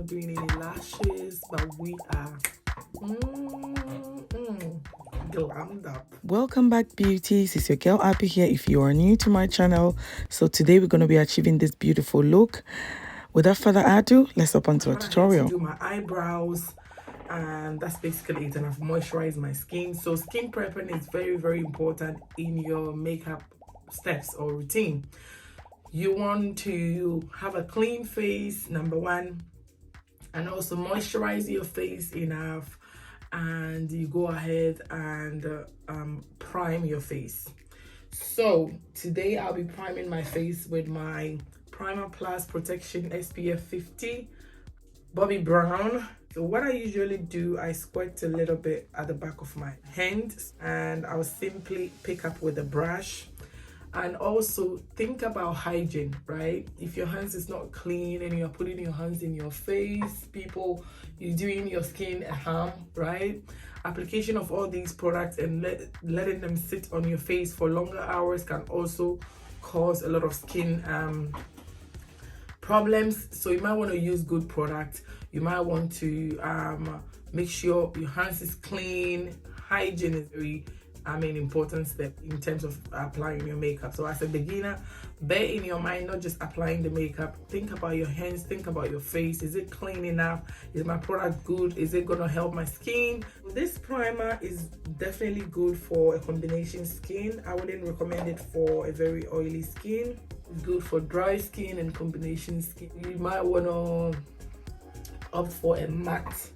doing any lashes, but we are glammed up. Welcome back, beauties. It's your girl Abby here if you are new to my channel. So today we're going to be achieving this beautiful look. Without further ado, let's hop onto a tutorial. Do my eyebrows, and that's basically it. And I've moisturized my skin. So skin prepping is very, very important in your makeup steps or routine. You want to have a clean face, number one, and also moisturize your face enough, and you go ahead and prime your face. So today I'll be priming my face with my Primer Plus Protection SPF 50 Bobbi Brown. So what I usually do, I squirt a little bit at the back of my hands, and I'll simply pick up with a brush. And also think about hygiene, right? If your hands is not clean and you're putting your hands in your face, you're doing your skin a harm, right? Application of all these products and letting them sit on your face for longer hours can also cause a lot of skin problems. So you might want to use good products. You might want to make sure your hands is clean. Hygiene is very important step in terms of applying your makeup. So as a beginner, bear in your mind not just applying the makeup. Think about your hands, think about your face. Is it clean enough? Is my product good? Is it gonna help my skin? This primer is definitely good for a combination skin. I wouldn't recommend it for a very oily skin. It's good for dry skin and combination skin. You might wanna opt for a matte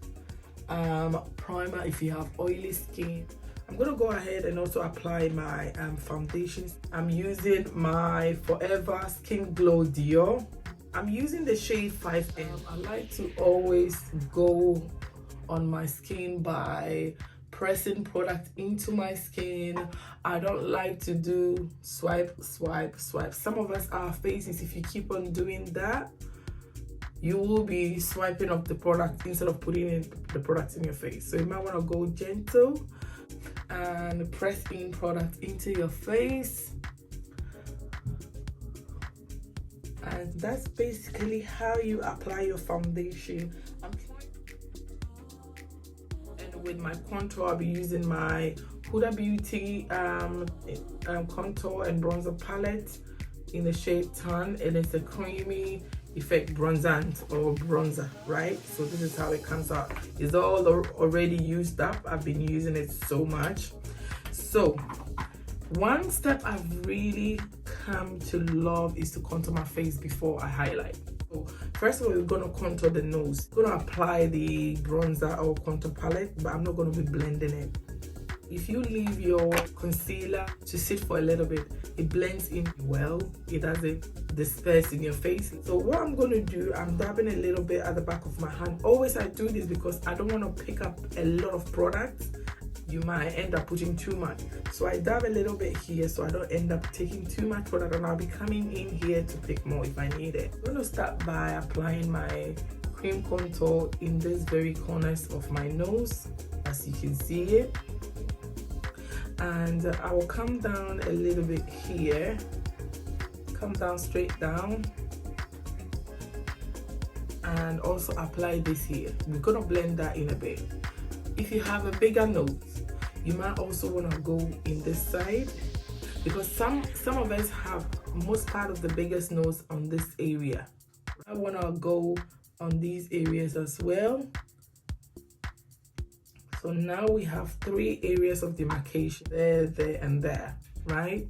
primer if you have oily skin. I'm gonna go ahead and also apply my foundation. I'm using my Forever Skin Glow Dior. I'm using the shade 5M. I like to always go on my skin by pressing product into my skin. I don't like to do swipe, swipe, swipe. Some of us, our faces, if you keep on doing that, you will be swiping up the product instead of putting in the product in your face. So you might want to go gentle and press in product into your face, and that's basically how you apply your foundation. And with my contour, I'll be using my Huda Beauty contour and bronzer palette in the shade Tan, and it's a creamy effect bronzer, right? So this is how it comes out. It's all already used up. I've been using it so much. So one step I've really come to love is to contour my face before I highlight. So first of all, we're going to contour the nose. I'm going to apply the bronzer or contour palette, but I'm not going to be blending it. If you leave your concealer to sit for a little bit, it blends in well. It doesn't disperse in your face. So what I'm going to do, I'm dabbing a little bit at the back of my hand. Always I do this because I don't want to pick up a lot of products. You might end up putting too much. So I dab a little bit here so I don't end up taking too much product, and I'll be coming in here to pick more if I need it. I'm going to start by applying my cream contour in these very corners of my nose, as you can see it. And I will come down a little bit here, come down straight down, and also apply this here. We're gonna blend that in a bit. If you have a bigger nose, you might also want to go in this side, because some of us have most part of the biggest nose on this area. I want to go on these areas as well. So now we have 3 areas of demarcation, there, and there, right?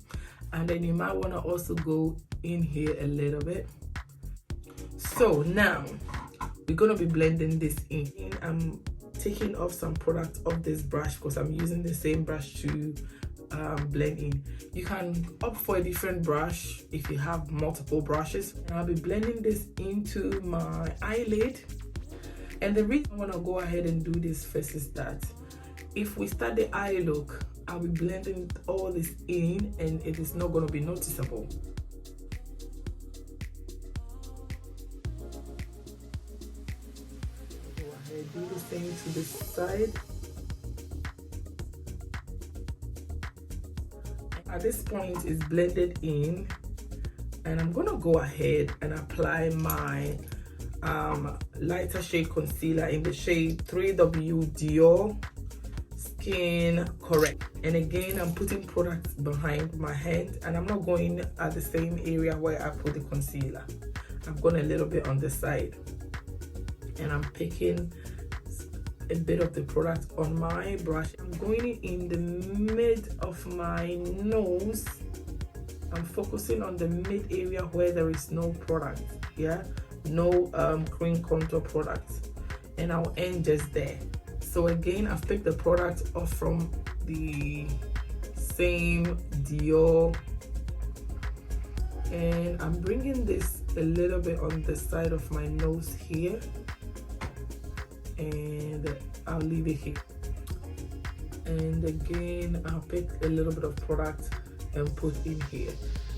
And then you might want to also go in here a little bit. So now we're going to be blending this in. I'm taking off some product off this brush because I'm using the same brush to blend in. You can opt for a different brush if you have multiple brushes. And I'll be blending this into my eyelid. And the reason I want to go ahead and do this first is that if we start the eye look, I'll be blending all this in and it is not going to be noticeable. Go ahead, do the same to this side. At this point, it's blended in, and I'm going to go ahead and apply my lighter shade concealer in the shade 3W Dior Skin Correct. And again, I'm putting products behind my hand, and I'm not going at the same area where I put the concealer. I'm going a little bit on the side, and I'm picking a bit of the product on my brush. I'm going in the mid of my nose. I'm focusing on the mid area where there is no product, yeah, no cream contour product, and I'll end just there. So again, I've picked the product off from the same Dior, and I'm bringing this a little bit on the side of my nose here, and I'll leave it here. And again, I'll pick a little bit of product and put in here.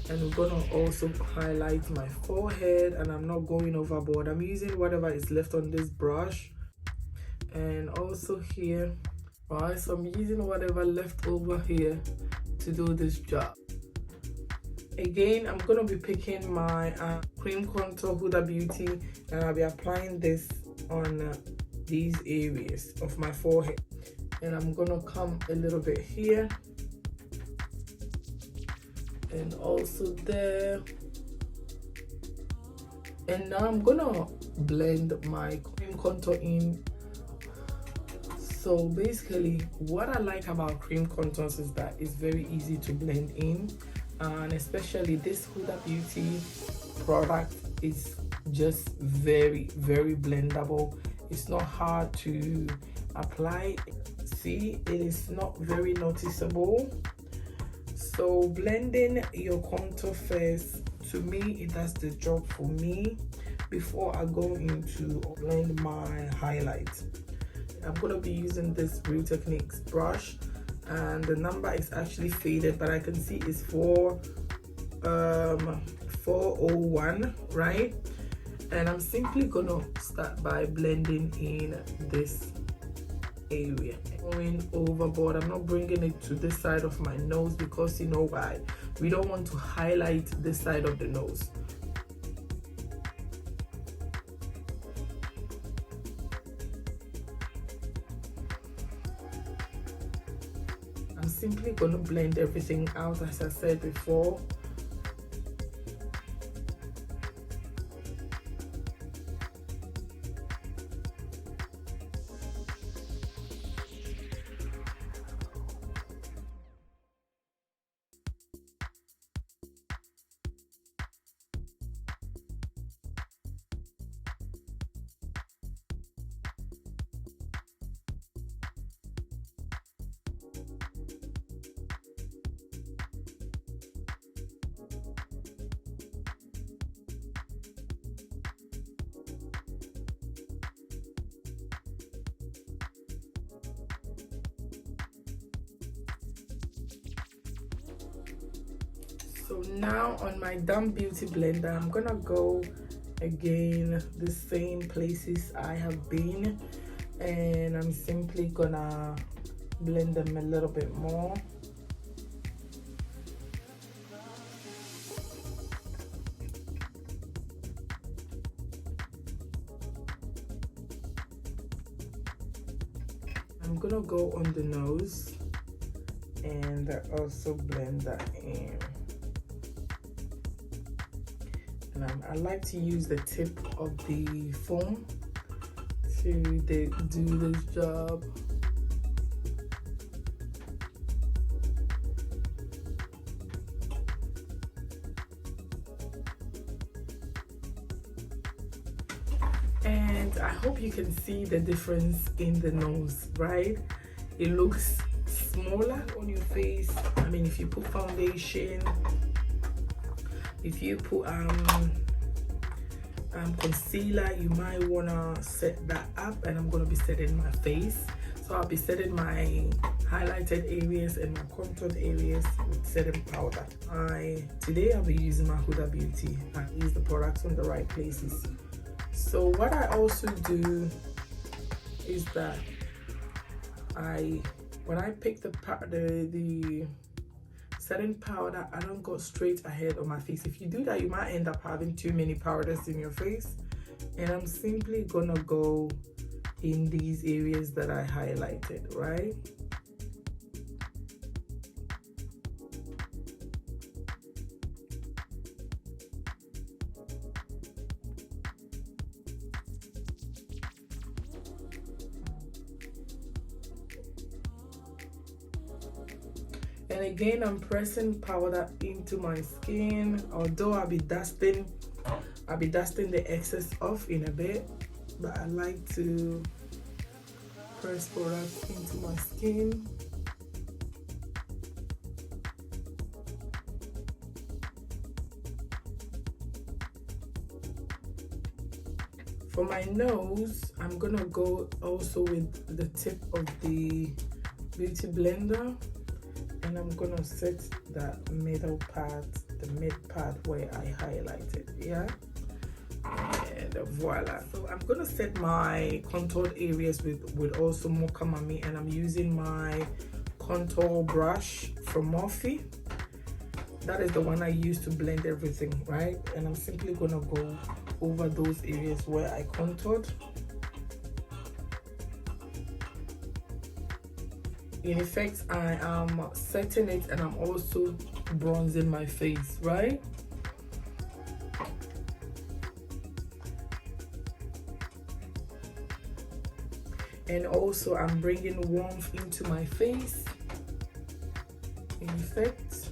And we're gonna also highlight my forehead, and I'm not going overboard. I'm using whatever is left on this brush, and also here. Alright, so I'm using whatever left over here to do this job. Again, I'm gonna be picking my cream contour Huda Beauty, and I'll be applying this on these areas of my forehead. And I'm gonna come a little bit here, and also there. And now I'm gonna blend my cream contour in. So basically, what I like about cream contours is that it's very easy to blend in, and especially this Huda Beauty product is just very blendable. It's not hard to apply. See, it is not very noticeable. So blending your contour first, to me, it does the job for me before I go into blend my highlight. I'm going to be using this Real Techniques brush, and the number is actually faded, but I can see it's 401, right? And I'm simply going to start by blending in this area. Going overboard, I'm not bringing it to this side of my nose, because you know why? We don't want to highlight this side of the nose. I'm simply going to blend everything out, as I said before. So now on my Dumb Beauty blender, I'm gonna go again the same places I have been, and I'm simply gonna blend them a little bit more. I'm gonna go on the nose and also blend that in. And I like to use the tip of the foam to do this job. And I hope you can see the difference in the nose, right? It looks smaller on your face. I mean, if you put foundation, if you put concealer, you might wanna set that up, and I'm gonna be setting my face. So I'll be setting my highlighted areas and my contoured areas with setting powder. Today I'll be using my Huda Beauty. I use the products on the right places. So what I also do is that when I pick the setting powder, I don't go straight ahead on my face. If you do that, you might end up having too many powders in your face. and I'm simply gonna go in these areas that I highlighted, right? And again, I'm pressing powder into my skin, although I'll be dusting the excess off in a bit, but I like to press product into my skin. For my nose, I'm gonna go also with the tip of the beauty blender, and I'm gonna set that middle part, the mid part where I highlighted, yeah, and voila. So I'm gonna set my contoured areas with also Mocha Mami, and I'm using my contour brush from Morphe. That is the one I use to blend everything, right? And I'm simply gonna go over those areas where I contoured. In effect, I am setting it, and I'm also bronzing my face, right? And also I'm bringing warmth into my face, in effect.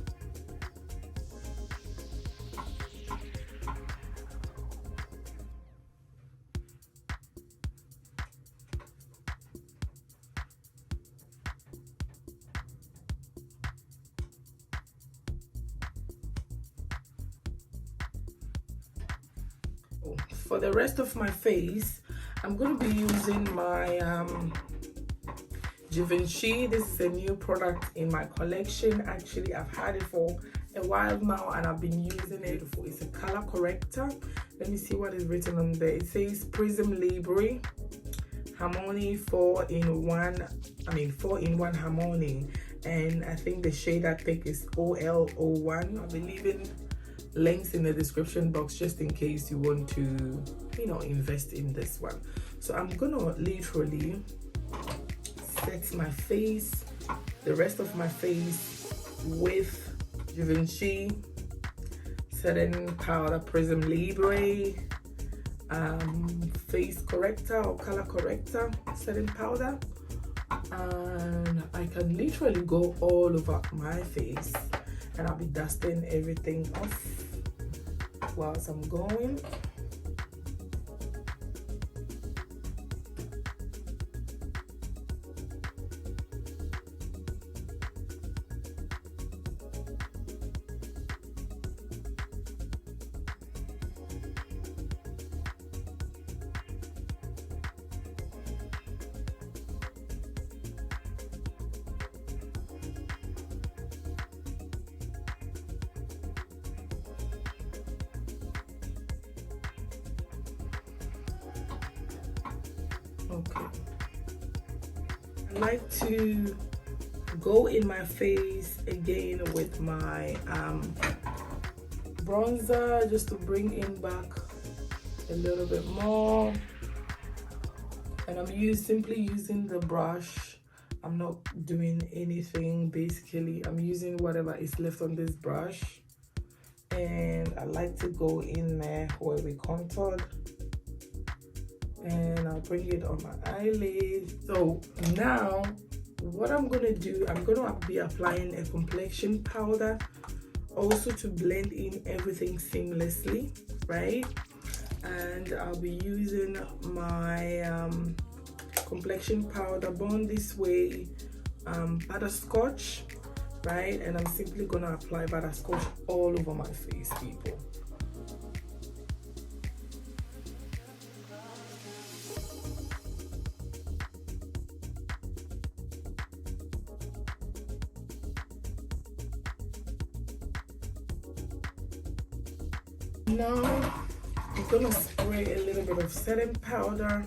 For the rest of my face, I'm going to be using my Givenchy. This is a new product in my collection. Actually, I've had it for a while now, and I've been using it. It's a color corrector. Let me see what is written on there. It says Prism Libre Harmony 4-in-1 Harmony, and I think the shade I pick is OL01. I'll be leaving links in the description box just in case you want to, you know, invest in this one. So I'm gonna literally set my face, the rest of my face, with Givenchy setting powder Prism Libre face corrector or color corrector setting powder, and I can literally go all over my face, and I'll be dusting everything off whilst I'm going. Okay, I like to go in my face again with my bronzer, just to bring in back a little bit more, and I'm simply using the brush. I'm not doing anything. Basically, I'm using whatever is left on this brush, and I like to go in there where we contoured, and I'll bring it on my eyelid. So now what I'm gonna do, I'm gonna be applying a complexion powder also to blend in everything seamlessly, right? And I'll be using my complexion powder Born This Way butterscotch, right? And I'm simply gonna apply butterscotch all over my face, people. Now I'm gonna spray a little bit of setting powder.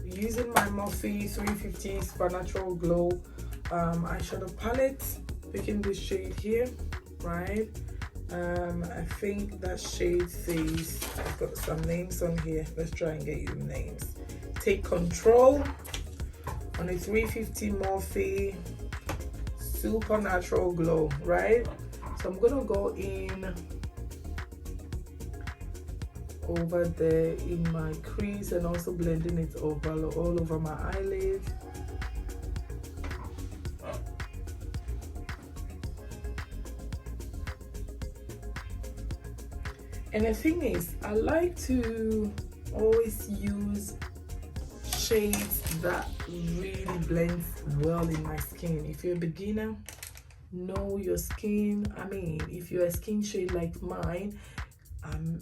Using my Morphe 350 Supernatural Glow eyeshadow palette, picking this shade here, right? I think that shade says, I've got some names on here. Let's try and get you names. Take Control on a 350 Morphe Supernatural Glow, right? So I'm gonna go in over there in my crease and also blending it over all over my eyelid. And the thing is, I like to always use shades that really blends well in my skin. If you're a beginner, know your skin. I mean, if you're a skin shade like mine,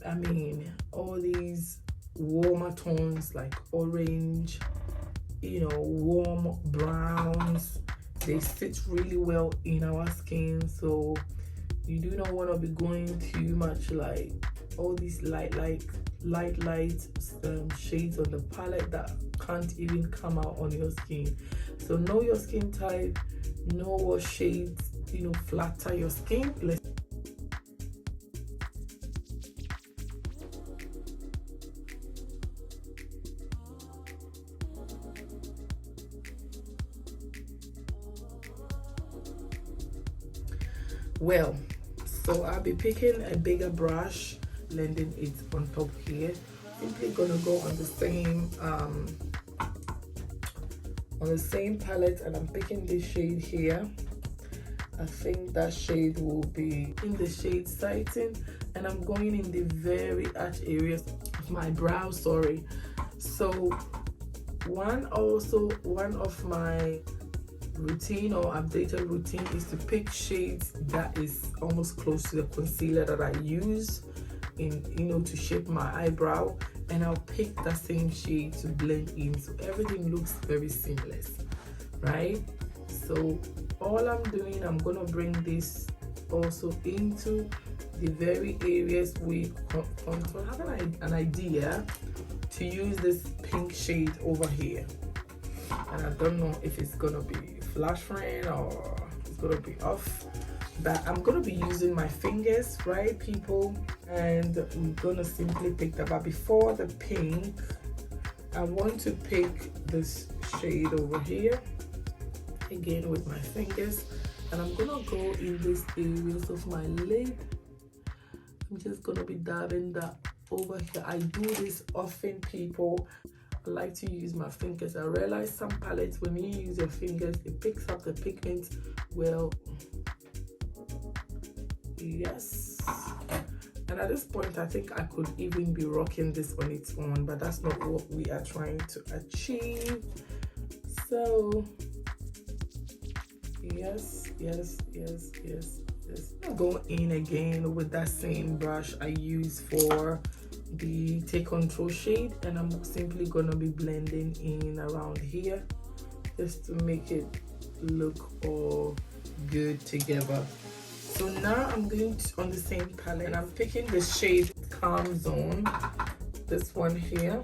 I mean, all these warmer tones like orange, you know, warm browns, they sit really well in our skin. So you do not want to be going too much like all these light shades on the palette that can't even come out on your skin. So know your skin type, know what shades, you know, flatter your skin. Well, so I'll be picking a bigger brush, blending it on top here. Simply gonna go on the same palette, and I'm picking this shade here. I think that shade will be in the shade Satin, and I'm going in the very arch areas of my brow, sorry. So one of my routine or updated routine is to pick shades that is almost close to the concealer that I use in, you know, to shape my eyebrow, and I'll pick that same shade to blend in, so everything looks very seamless, right? So all I'm doing, I'm gonna bring this also into the very areas we contour. I have an idea to use this pink shade over here, and I don't know if it's gonna be flashing or it's gonna be off, but I'm gonna be using my fingers, right, people? And I'm gonna simply pick that. But before the pink, I want to pick this shade over here again with my fingers, and I'm gonna go in these areas of my lid. I'm just gonna be dabbing that over here. I do this often, people. I like to use my fingers. I realize some palettes, when you use your fingers, it picks up the pigment well. Yes. And at this point, I think I could even be rocking this on its own, but that's not what we are trying to achieve. So yes. I'll go in again with that same brush I use for the Take Control shade, and I'm simply gonna be blending in around here just to make it look all good together. So now I'm going to, on the same palette, and I'm picking the shade Calm Zone, this one here,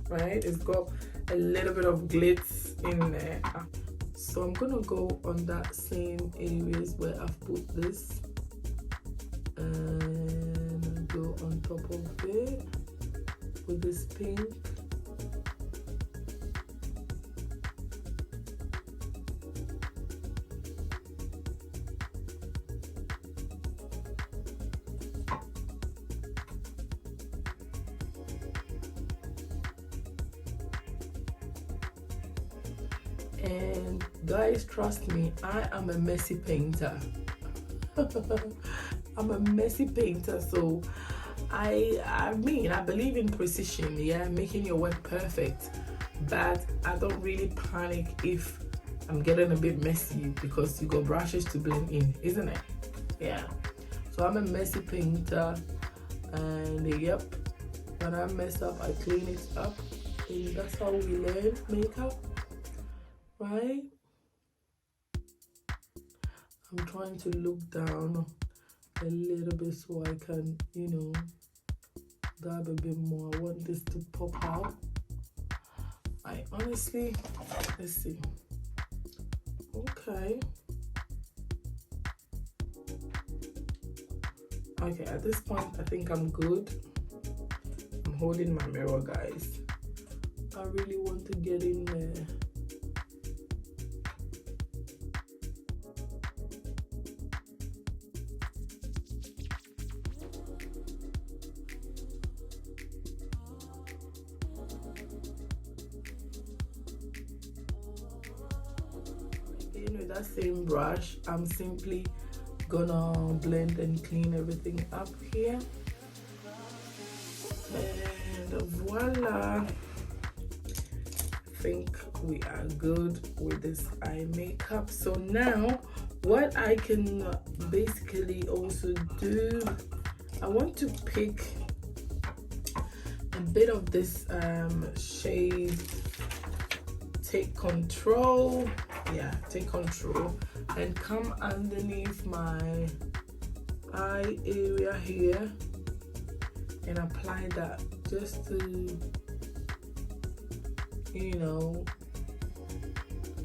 right? It's got a little bit of glitz in there. So I'm gonna go on that same areas where I've put this, and go on top of it with this pink. And guys, trust me, I am a messy painter. I'm a messy painter, so I mean, I believe in precision, yeah, making your work perfect, but I don't really panic if I'm getting a bit messy, because you got brushes to blend in, isn't it? Yeah. So I'm a messy painter, and yep, when I mess up, I clean it up, and that's how we learn makeup, right? I'm trying to look down a little bit so I can, you know, dab a bit more. I want this to pop out. I honestly, let's see. Okay. Okay, at this point I think I'm good. I'm holding my mirror, guys. I really want to get in there. Again, with that same brush, I'm simply gonna blend and clean everything up here, and voila, I think we are good with this eye makeup. So now what I can basically also do, I want to pick a bit of this shade Take Control. Yeah, Take Control, and come underneath my eye area here and apply that, just to, you know,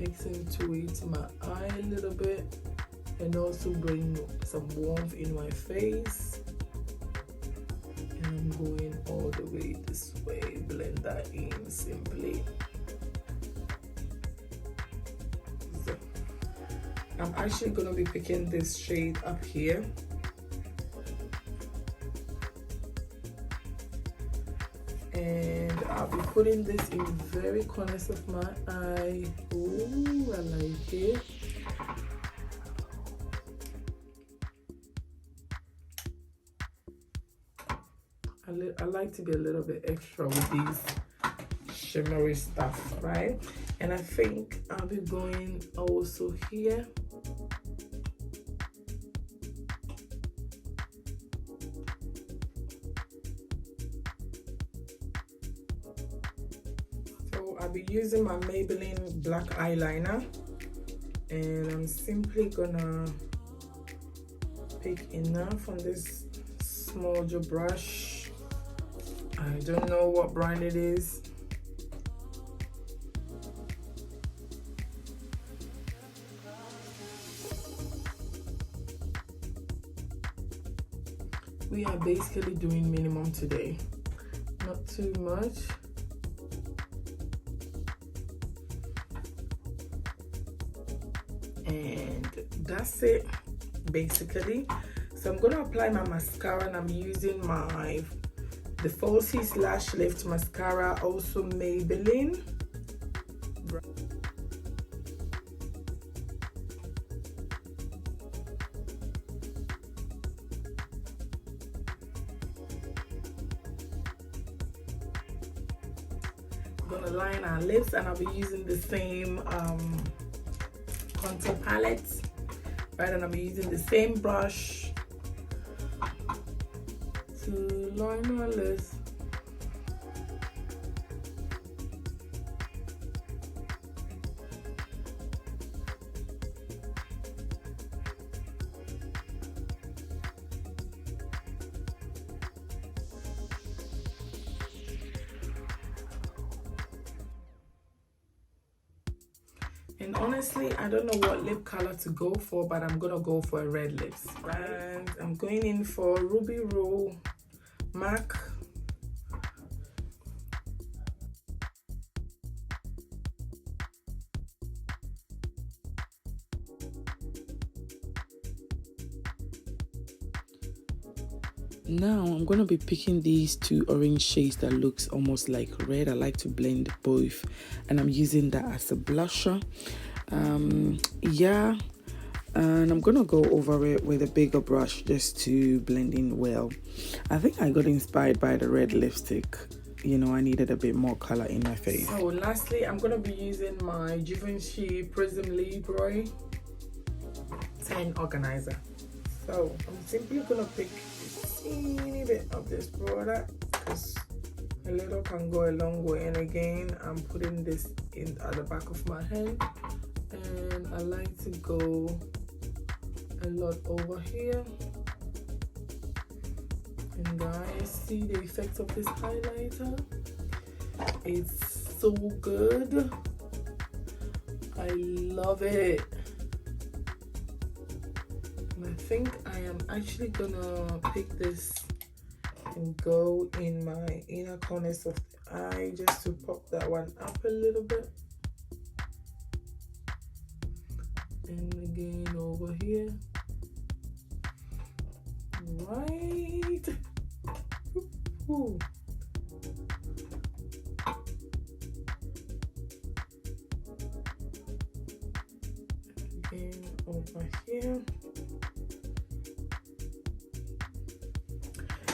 accentuate my eye a little bit and also bring some warmth in my face. And I'm going all the way this way, blend that in simply. I'm actually going to be picking this shade up here. And I'll be putting this in very corners of my eye. Ooh, I like it. I like to be a little bit extra with these shimmery stuff, right? And I think I'll be going also here. So I'll be using my Maybelline black eyeliner, and I'm simply gonna pick enough on this smudger brush. I don't know what brand it is. We are basically doing minimum today, not too much. And that's it basically. So I'm going to apply my mascara, and I'm using the Falsies Lash Lift mascara, also Maybelline. I'm gonna line our lips, and I'll be using the same contour palette, right? And I'm using the same brush to line my lips. And honestly, I don't know what lip color to go for, but I'm gonna go for a red lips. And I'm going in for Ruby Rose MAC. Now I'm going to be picking these two orange shades that looks almost like red. I like to blend both, and I'm using that as a blusher. Yeah, and I'm gonna go over it with a bigger brush just to blend in well. I think I got inspired by the red lipstick. You know, I needed a bit more color in my face. So lastly, I'm gonna be using my Givenchy Prisme Libre 10 organizer. So I'm simply gonna pick a teeny bit of this product, because a little can go a long way. And again, I'm putting this in at the back of my hand, and I like to go a lot over here. And guys, see the effect of this highlighter? It's so good. I love it. And I think I am actually gonna pick this and go in my inner corners of the eye just to pop that one up a little bit. And again over here. Right. Ooh. Again over here.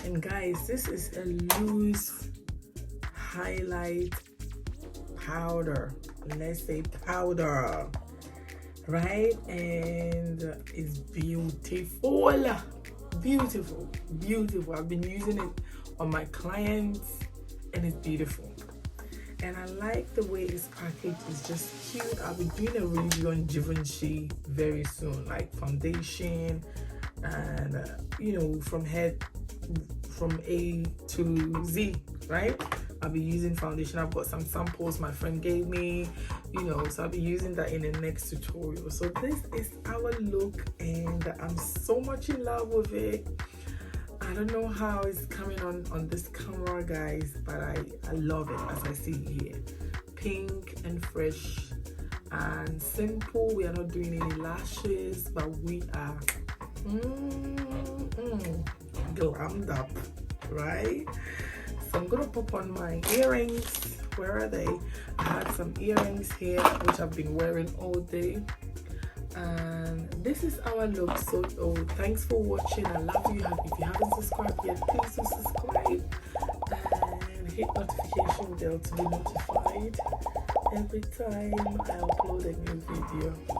And guys, this is a loose highlight powder. Let's say powder, right? And it's beautiful, beautiful, beautiful. I've been using it on my clients and it's beautiful. And I like the way it's packaged. It's just cute. I'll be doing a review on Givenchy very soon, like foundation and you know, from A to Z, right? I'll be using foundation. I've got some samples my friend gave me, you know, so I'll be using that in the next tutorial. So this is our look and I'm so much in love with it. I don't know how it's coming on this camera, guys, but I love it as I see here. Pink and fresh and simple. We are not doing any lashes, but we are glammed up, right? So I'm gonna pop on my earrings. Where are they? I had some earrings here which I've been wearing all day, and this is our look. So thanks for watching. I love you. If you haven't subscribed yet, please do subscribe and hit notification bell to be notified every time I upload a new video.